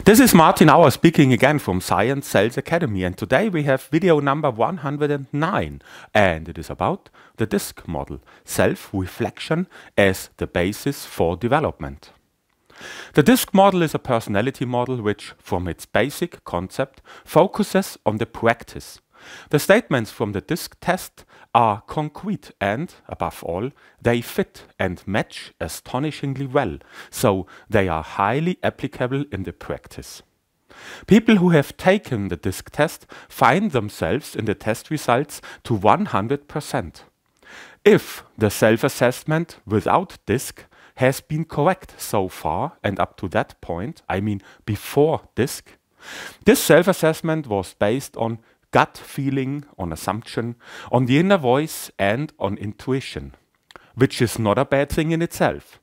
This is Martin Auer speaking again from Science Sales Academy, and today we have video number 109, and it is about the DISC model, self-reflection as the basis for development. The DISC model is a personality model which, from its basic concept, focuses on the practice. The statements from the DISC test are concrete and, above all, they fit and match astonishingly well, so they are highly applicable in the practice. People who have taken the DISC test find themselves in the test results to 100%. If the self-assessment without DISC has been correct so far and up to that point, I mean before DISC, this self-assessment was based on gut feeling, on assumption, on the inner voice and on intuition, which is not a bad thing in itself.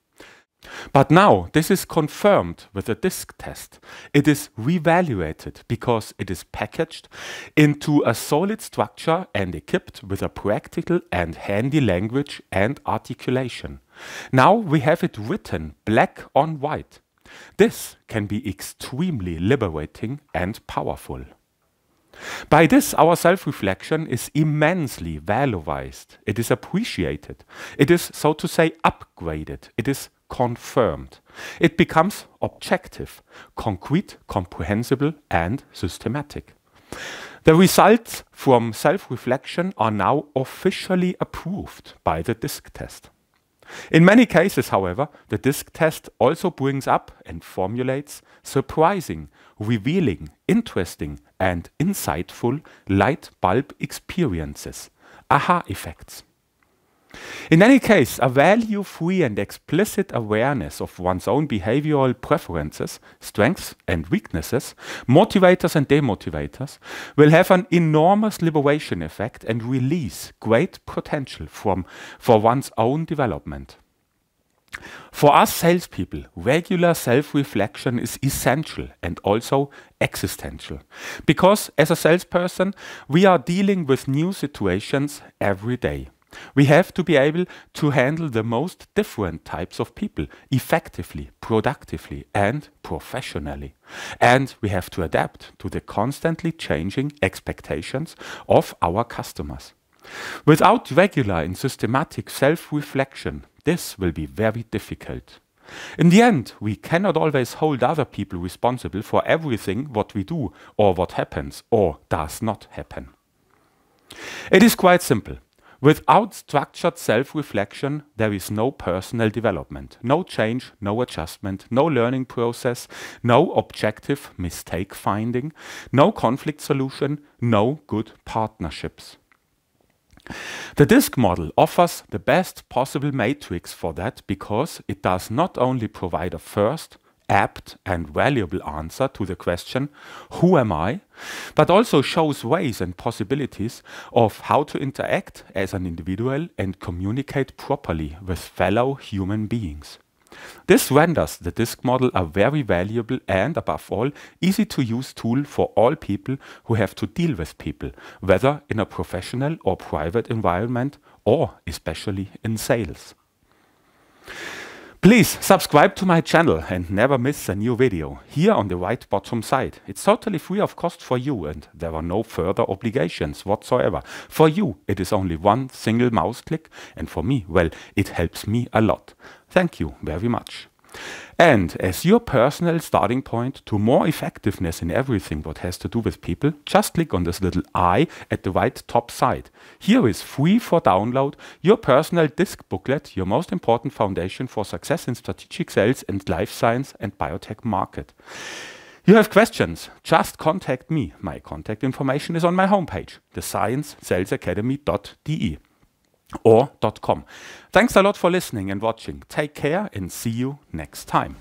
But now this is confirmed with a DISC test. It is reevaluated because it is packaged into a solid structure and equipped with a practical and handy language and articulation. Now we have it written black on white. This can be extremely liberating and powerful. By this, our self-reflection is immensely valorized. It is appreciated. It is, so to say, upgraded. It is confirmed. It becomes objective, concrete, comprehensible, and systematic. The results from self-reflection are now officially approved by the DISC test. In many cases, however, the DISC test also brings up and formulates surprising, revealing, interesting, and insightful light bulb experiences, aha effects. In any case, a value-free and explicit awareness of one's own behavioral preferences, strengths and weaknesses, motivators and demotivators, will have an enormous liberation effect and release great potential for one's own development. For us salespeople, regular self-reflection is essential and also existential, because as a salesperson, we are dealing with new situations every day. We have to be able to handle the most different types of people effectively, productively, and professionally. And we have to adapt to the constantly changing expectations of our customers. Without regular and systematic self-reflection, this will be very difficult. In the end, we cannot always hold other people responsible for everything what we do, or what happens, or does not happen. It is quite simple. Without structured self-reflection, there is no personal development, no change, no adjustment, no learning process, no objective mistake finding, no conflict solution, no good partnerships. The DISC model offers the best possible matrix for that because it does not only provide a first, apt and valuable answer to the question, who am I? But also shows ways and possibilities of how to interact as an individual and communicate properly with fellow human beings. This renders the DISC model a very valuable and, above all, easy to use tool for all people who have to deal with people, whether in a professional or private environment or especially in sales. Please subscribe to my channel and never miss a new video, here on the right bottom side. It's totally free of cost for you and there are no further obligations whatsoever. For you it is only one single mouse click and for me, well, it helps me a lot. Thank you very much. And as your personal starting point to more effectiveness in everything what has to do with people, just click on this little eye at the right top side. Here is free for download your personal DISC booklet, your most important foundation for success in strategic sales and life science and biotech market. You have questions, just contact me. My contact information is on my homepage, thesciencesalesacademy.de. or .com. Thanks a lot for listening and watching. Take care and see you next time.